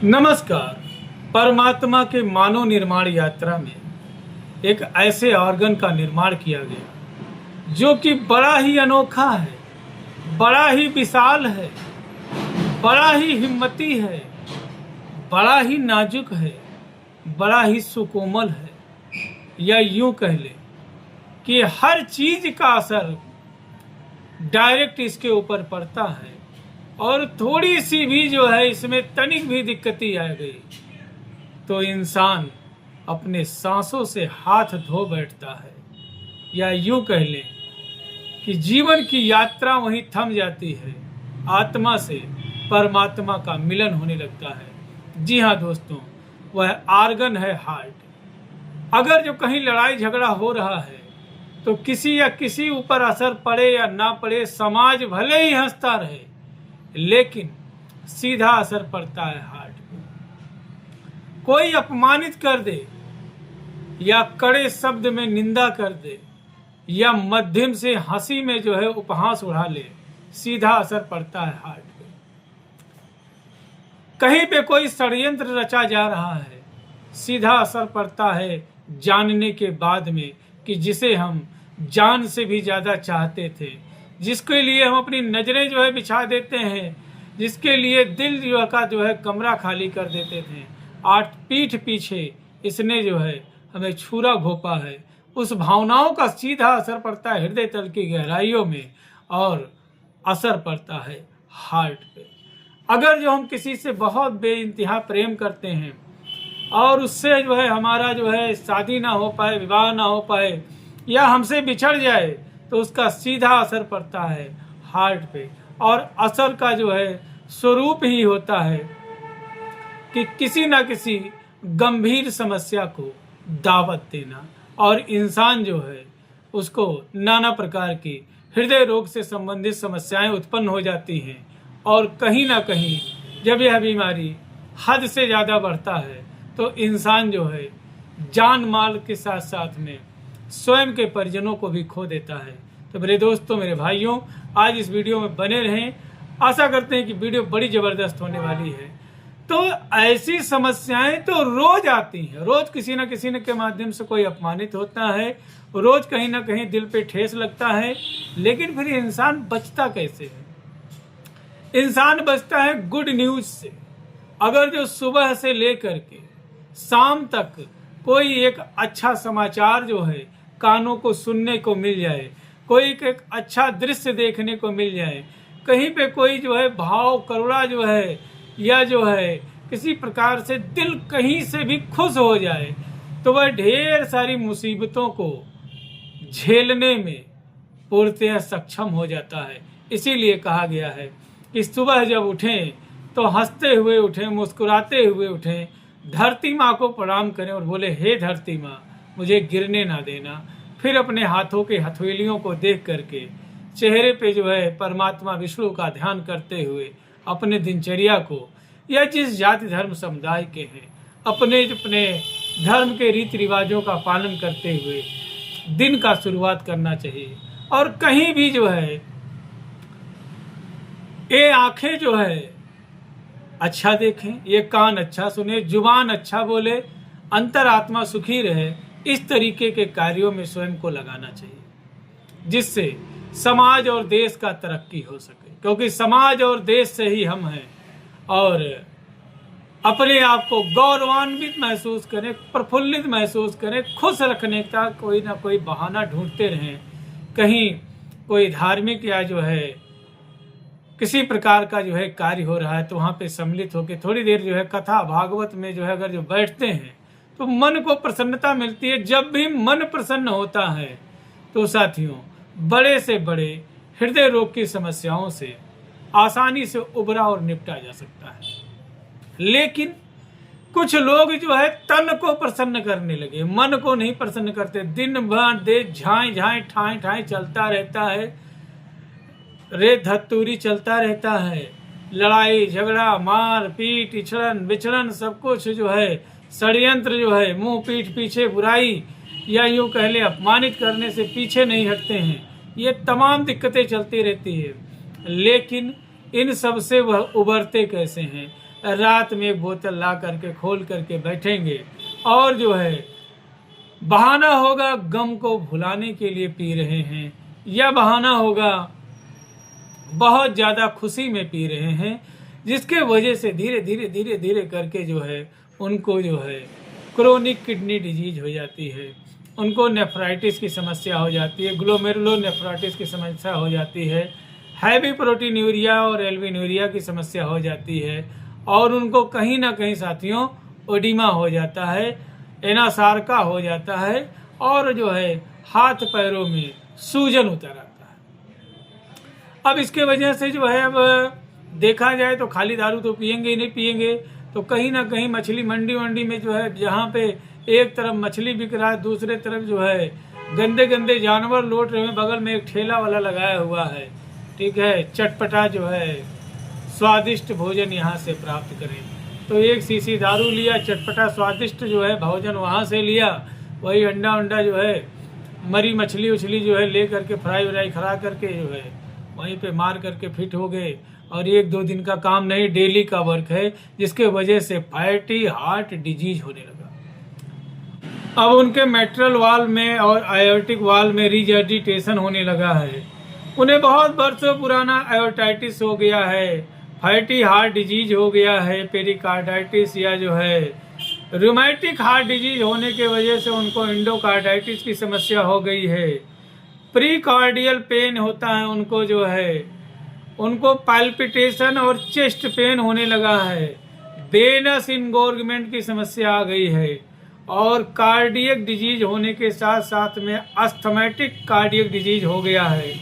नमस्कार। परमात्मा के मानव निर्माण यात्रा में एक ऐसे ऑर्गन का निर्माण किया गया जो कि बड़ा ही अनोखा है, बड़ा ही विशाल है, बड़ा ही हिम्मती है, बड़ा ही नाजुक है, बड़ा ही सुकोमल है, या यूं कह ले कि हर चीज का असर डायरेक्ट इसके ऊपर पड़ता है और थोड़ी सी भी जो है इसमें तनिक भी दिक्कती आ गई तो इंसान अपने सांसों से हाथ धो बैठता है, या यूं कह लें कि जीवन की यात्रा वहीं थम जाती है, आत्मा से परमात्मा का मिलन होने लगता है। जी हाँ दोस्तों, वह आर्गन है हार्ट। अगर जो कहीं लड़ाई झगड़ा हो रहा है तो किसी या किसी ऊपर असर पड़े या ना पड़े, समाज भले ही हंसता रहे लेकिन सीधा असर पड़ता है हार्ट पे। कोई अपमानित कर दे या कड़े शब्द में निंदा कर दे या मध्यम से हंसी में जो है उपहास उड़ा ले, सीधा असर पड़ता है हार्ट पे। कहीं पे कोई षड्यंत्र रचा जा रहा है, सीधा असर पड़ता है जानने के बाद में कि जिसे हम जान से भी ज्यादा चाहते थे, जिसके लिए हम अपनी नजरें जो है बिछा देते हैं, जिसके लिए दिल जो है कमरा खाली कर देते थे, आज पीठ पीछे इसने जो है हमें छुरा घोपा है। उस भावनाओं का सीधा असर पड़ता है हृदय तल की गहराइयों में और असर पड़ता है हार्ट पे। अगर जो हम किसी से बहुत बेइंतहा प्रेम करते हैं और उससे जो है हमारा जो है शादी ना हो पाए, विवाह ना हो पाए या हमसे बिछड़ जाए तो उसका सीधा असर पड़ता है हार्ट पे। और असर का जो है स्वरूप ही होता है कि किसी ना किसी गंभीर समस्या को दावत देना और इंसान जो है उसको नाना प्रकार की हृदय रोग से संबंधित समस्याएं उत्पन्न हो जाती हैं। और कहीं ना कहीं जब यह बीमारी हद से ज़्यादा बढ़ता है तो इंसान जो है जान माल के साथ साथ में स्वयं के परिजनों को भी खो देता है। तो मेरे दोस्तों, मेरे भाइयों, आज इस वीडियो में बने रहें। आशा करते हैं कि वीडियो बड़ी ज़बरदस्त होने वाली है। तो ऐसी समस्याएं तो रोज आती हैं, रोज किसी न किसी के माध्यम से कोई अपमानित होता है, रोज कहीं ना कहीं दिल पे ठेस लगता है, लेकिन फिर इंसान बचता कैसे है? इंसान बचता है गुड न्यूज से। अगर जो सुबह से लेकर के शाम तक कोई एक अच्छा समाचार जो है कानों को सुनने को मिल जाए, कोई एक अच्छा दृश्य देखने को मिल जाए, कहीं पे कोई जो है भाव करुणा जो है या जो है किसी प्रकार से दिल कहीं से भी खुश हो जाए तो वह ढेर सारी मुसीबतों को झेलने में पूर्णतः सक्षम हो जाता है। इसीलिए कहा गया है कि सुबह जब उठें तो हंसते हुए उठें, मुस्कुराते हुए उठें, धरती माँ को प्रणाम करें और बोले, हे धरती माँ, मुझे गिरने ना देना। फिर अपने हाथों के हथेलियों को देख करके चेहरे पे जो है परमात्मा विष्णु का ध्यान करते हुए अपने दिनचर्या को, या जिस जाति धर्म समुदाय के हैं, अपने धर्म के रीति रिवाजों का पालन करते हुए दिन का शुरुआत करना चाहिए। और कहीं भी जो है ये आंखें जो है अच्छा देखें, ये कान अच्छा सुने, जुबान अच्छा बोले, अंतरात्मा सुखी रहे, इस तरीके के कार्यों में स्वयं को लगाना चाहिए जिससे समाज और देश का तरक्की हो सके। क्योंकि समाज और देश से ही हम हैं। और अपने आप को गौरवान्वित महसूस करें, प्रफुल्लित महसूस करें, खुश रखने का कोई ना कोई बहाना ढूंढते रहें। कहीं कोई धार्मिक या जो है किसी प्रकार का जो है कार्य हो रहा है तो वहाँ पे सम्मिलित होकर थोड़ी देर जो है कथा भागवत में जो है अगर जो बैठते हैं तो मन को प्रसन्नता मिलती है। जब भी मन प्रसन्न होता है तो साथियों बड़े से बड़े हृदय रोग की समस्याओं से आसानी से उबरा और निपटा जा सकता है। लेकिन कुछ लोग जो है तन को प्रसन्न करने लगे, मन को नहीं प्रसन्न करते। दिन भर देश झाएं झाएं ठाएं ठाएं चलता रहता है, रेत धतूरी चलता रहता है, लड़ाई झगड़ा मार पीट इछड़न बिछड़न सब कुछ जो है, षड्यंत्र जो है, मुंह पीठ पीछे बुराई या यूं कह ले अपमानित करने से पीछे नहीं हटते हैं। ये तमाम दिक्कतें चलती रहती है। लेकिन इन सब से वह उबरते कैसे हैं? रात में एक बोतल ला करके खोल करके बैठेंगे और जो है बहाना होगा गम को भुलाने के लिए पी रहे हैं, या बहाना होगा बहुत ज़्यादा खुशी में पी रहे हैं, जिसके वजह से धीरे धीरे धीरे धीरे करके जो है उनको जो है क्रोनिक किडनी डिजीज हो जाती है, उनको नेफ्राइटिस की समस्या हो जाती है, ग्लोमेरुलोनेफ्राइटिस की समस्या हो जाती है, हैवी प्रोटीनूरिया और एल्बिनूरिया की समस्या हो जाती है, और उनको कहीं ना कहीं साथियों ओडिमा हो जाता है, एनासार्का हो जाता है, और जो है हाथ पैरों में सूजन उतर आता है। अब इसके वजह से जो है, अब देखा जाए तो खाली दारू तो पियेंगे ही नहीं, पियेंगे तो कहीं ना कहीं मछली मंडी में जो है, जहाँ पे एक तरफ मछली बिक रहा है, दूसरे तरफ जो है गंदे गंदे जानवर लौट रहे हैं, बगल में एक ठेला वाला लगाया हुआ है, ठीक है, चटपटा जो है स्वादिष्ट भोजन यहाँ से प्राप्त करें। तो एक शीशी दारू लिया, चटपटा स्वादिष्ट जो है भोजन वहाँ से लिया, वही अंडा जो है मरी मछली उछली जो है ले करके फ्राई व्राई खरा करके जो है वहीं पे मार करके फिट हो गए। और 1-2 दिन का काम नहीं, डेली का वर्क है, जिसके वजह से फैटी हार्ट डिजीज होने लगा। अब उनके मेट्रल वाल में और आयोटिक वाल में रिजर्जिटेशन होने लगा है, उन्हें बहुत वर्षों पुराना आयोटाइटिस हो गया है, फैटी हार्ट डिजीज हो गया है, पेरिकार्डाइटिस या जो है रूमेटिक हार्ट डिजीज होने के वजह से उनको एंडोकार्डाइटिस की समस्या हो गई है, प्रीकार्डियल पेन होता है उनको, जो है उनको पैल्पिटेशन और चेस्ट पेन होने लगा है, वेनस इनगोर्गमेंट की समस्या आ गई है, और कार्डियक डिजीज होने के साथ साथ में अस्थमैटिक कार्डियक डिजीज हो गया है।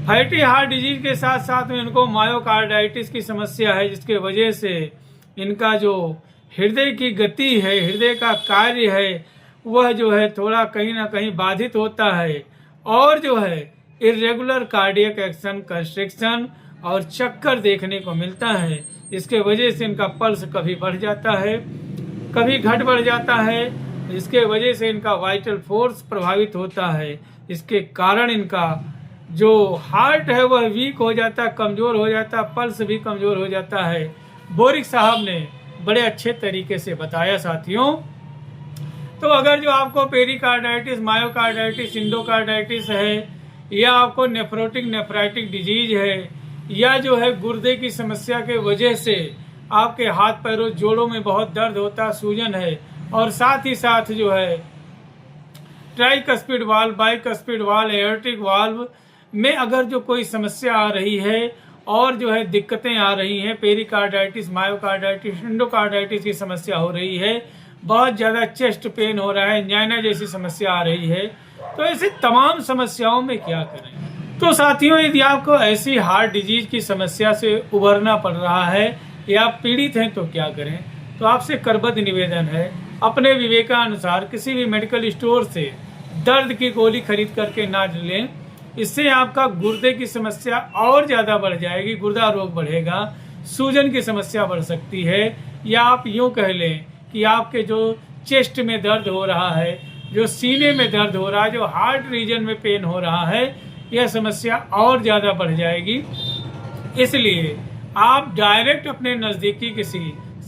फैटी हार्ट डिजीज के साथ साथ में इनको मायोकार्डाइटिस की समस्या है, जिसके वजह से इनका जो हृदय की गति है, हृदय का कार्य है, वह जो है थोड़ा कहीं ना कहीं बाधित होता है, और जो है इरेगुलर कार्डियक एक्शन, कंस्ट्रिक्शन और चक्कर देखने को मिलता है। इसके वजह से इनका पल्स कभी बढ़ जाता है, कभी घट बढ़ जाता है, इसके वजह से इनका वाइटल फोर्स प्रभावित होता है। इसके कारण इनका जो हार्ट है वह वीक हो जाता है, कमज़ोर हो जाता है, पल्स भी कमज़ोर हो जाता है। बोरिक साहब ने बड़े अच्छे तरीके से बताया साथियों। तो अगर जो आपको पेरिकार्डाइटिस, मायोकार्डाइटिस, इंडोकार्डाइटिस है, या आपको नेफ्राइटिक डिजीज है, या जो है गुर्दे की समस्या के वजह से आपके हाथ पैरों जोड़ों में बहुत दर्द होता, सूजन है, और साथ ही साथ जो है tricuspid valve, bicuspid valve, aortic valve में अगर जो कोई समस्या आ रही है और जो है दिक्कतें आ रही हैं, पेरिकार्डाइटिस, मायोकार्डाइटिस, इंडोकार्डाइटिस की समस्या हो रही है, बहुत ज़्यादा चेस्ट पेन हो रहा है, एंजाइना जैसी समस्या आ रही है, तो ऐसे तमाम समस्याओं में क्या करें। तो साथियों, यदि आपको ऐसी हार्ट डिजीज की समस्या से उभरना पड़ रहा है या आप पीड़ित हैं तो क्या करें। तो आपसे करबद्ध निवेदन है, अपने विवेकानुसार किसी भी मेडिकल स्टोर से दर्द की गोली खरीद करके ना लें, इससे आपका गुर्दे की समस्या और ज़्यादा बढ़ जाएगी, गुर्दा रोग बढ़ेगा, सूजन की समस्या बढ़ सकती है, या आप यूँ कह लें कि आपके जो चेस्ट में दर्द हो रहा है, जो सीने में दर्द हो रहा है, जो हार्ट रीजन में पेन हो रहा है, यह समस्या और ज़्यादा बढ़ जाएगी। इसलिए आप डायरेक्ट अपने नज़दीकी किसी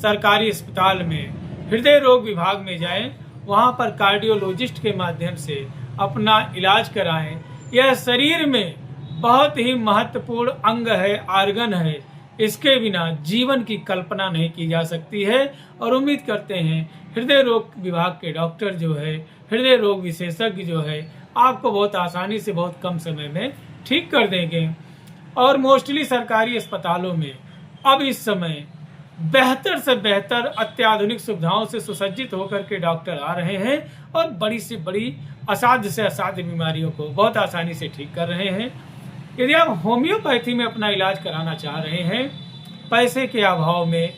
सरकारी अस्पताल में हृदय रोग विभाग में जाएं, वहाँ पर कार्डियोलॉजिस्ट के माध्यम से अपना इलाज कराएं। यह शरीर में बहुत ही महत्वपूर्ण अंग है, आर्गन है, इसके बिना जीवन की कल्पना नहीं की जा सकती है। और उम्मीद करते हैं हृदय रोग विभाग के डॉक्टर जो है, हृदय रोग विशेषज्ञ जो है, आपको बहुत आसानी से बहुत कम समय में ठीक कर देंगे। और मोस्टली सरकारी अस्पतालों में अब इस समय बेहतर से बेहतर अत्याधुनिक सुविधाओं से सुसज्जित होकर के डॉक्टर आ रहे हैं और बड़ी से बड़ी असाध्य से असाध्य बीमारियों को बहुत आसानी से ठीक कर रहे हैं। यदि आप होम्योपैथी में अपना इलाज कराना चाह रहे हैं, पैसे के अभाव में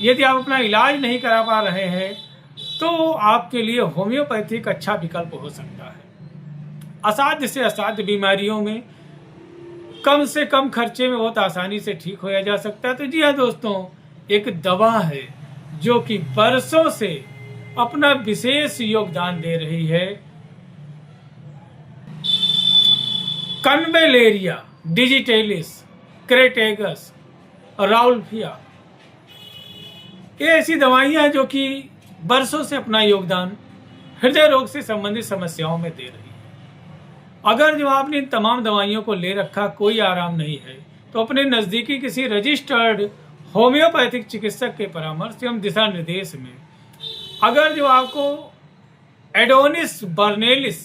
यदि आप अपना इलाज नहीं करा पा रहे हैं, तो आपके लिए होम्योपैथी एक अच्छा विकल्प हो सकता है। असाध्य से असाध्य बीमारियों में कम से कम खर्चे में बहुत आसानी से ठीक होया जा सकता है। तो जी हाँ दोस्तों, एक दवा है जो कि बरसों से अपना विशेष योगदान दे रही है। कन्वेलेरिया डिजिटेलिस क्रेटेगस राउल्फिया ये ऐसी दवाइयाँ हैं जो कि बरसों से अपना योगदान हृदय रोग से संबंधित समस्याओं में दे रही है। अगर जो आपने इन तमाम दवाइयों को ले रखा, कोई आराम नहीं है, तो अपने नज़दीकी किसी रजिस्टर्ड होम्योपैथिक चिकित्सक के परामर्श एवं दिशा निर्देश में, अगर जो आपको एडोनिस बर्नेलिस,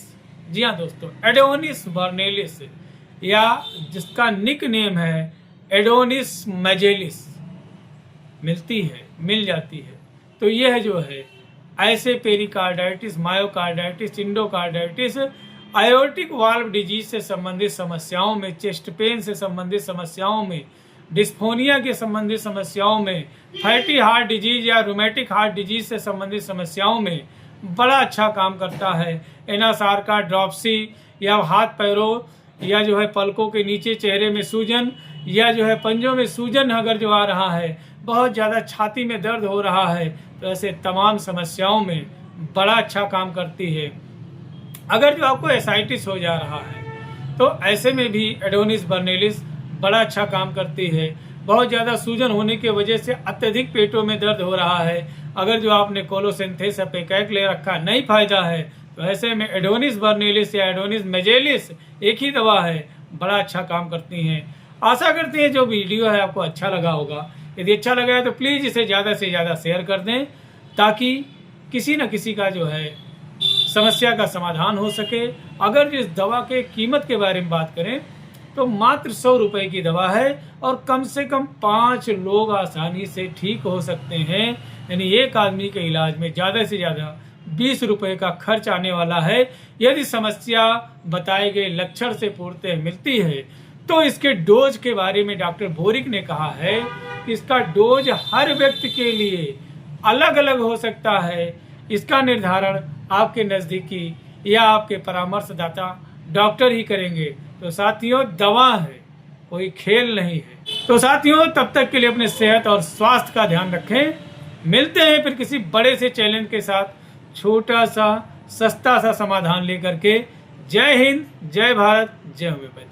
जी हाँ दोस्तों, एडोनिस बर्नेलिस, या जिसका निक नेम है एडोनिस मेजेलिस, मिल जाती है, तो यह जो है ऐसे pericarditis, myocarditis, endocarditis, aortic valve disease से संबंधित समस्याओं में, चेस्ट पेन से संबंधित समस्याओं में, डिस्फोनिया के संबंधित समस्याओं में, फैटी हार्ट डिजीज या रूमेटिक हार्ट डिजीज से संबंधित समस्याओं में बड़ा अच्छा काम करता है। एनासार का ड्रॉप्सी, या हाथ पैरों या जो है पलकों के नीचे चेहरे में सूजन, या जो है पंजों में सूजन अगर जो आ रहा है, बहुत ज़्यादा छाती में दर्द हो रहा है, तो ऐसे तमाम समस्याओं में बड़ा अच्छा काम करती है। अगर जो आपको एसाइटिस हो जा रहा है, तो ऐसे में भी एडोनिस बर्नेलिस बड़ा अच्छा काम करती है। बहुत ज़्यादा सूजन होने की वजह से अत्यधिक पेटों में दर्द हो रहा है, अगर जो आपने कोलोसिंथेस एपेकैक ले रखा, नहीं फायदा है, तो ऐसे में एडोनिस बर्नेलिस या एडोनिस मेजेलिस एक ही दवा है, बड़ा अच्छा काम करती हैं। आशा करते हैं जो वीडियो है आपको अच्छा लगा होगा। यदि अच्छा लगा है तो प्लीज़ इसे ज़्यादा से ज़्यादा शेयर कर दें, ताकि किसी न किसी का जो है समस्या का समाधान हो सके। अगर इस दवा के कीमत के बारे में बात करें तो मात्र 100 रुपये की दवा है, और कम से कम 5 लोग आसानी से ठीक हो सकते हैं। यानी एक आदमी के इलाज में ज़्यादा से ज़्यादा 20 रुपये का खर्च आने वाला है। यदि समस्या बताए गए लक्षण से पूर्णतः मिलती है, तो इसके डोज के बारे में डॉक्टर बोरिक ने कहा है कि इसका डोज हर व्यक्ति के लिए अलग अलग हो सकता है। इसका निर्धारण आपके नज़दीकी या आपके परामर्शदाता डॉक्टर ही करेंगे। तो साथियों, दवा है, कोई खेल नहीं है। तो साथियों, तब तक के लिए अपने सेहत और स्वास्थ्य का ध्यान रखें। मिलते हैं फिर किसी बड़े से चैलेंज के साथ, छोटा सा सस्ता सा समाधान लेकर के। जय हिंद, जय भारत, जय होम्योपैथी।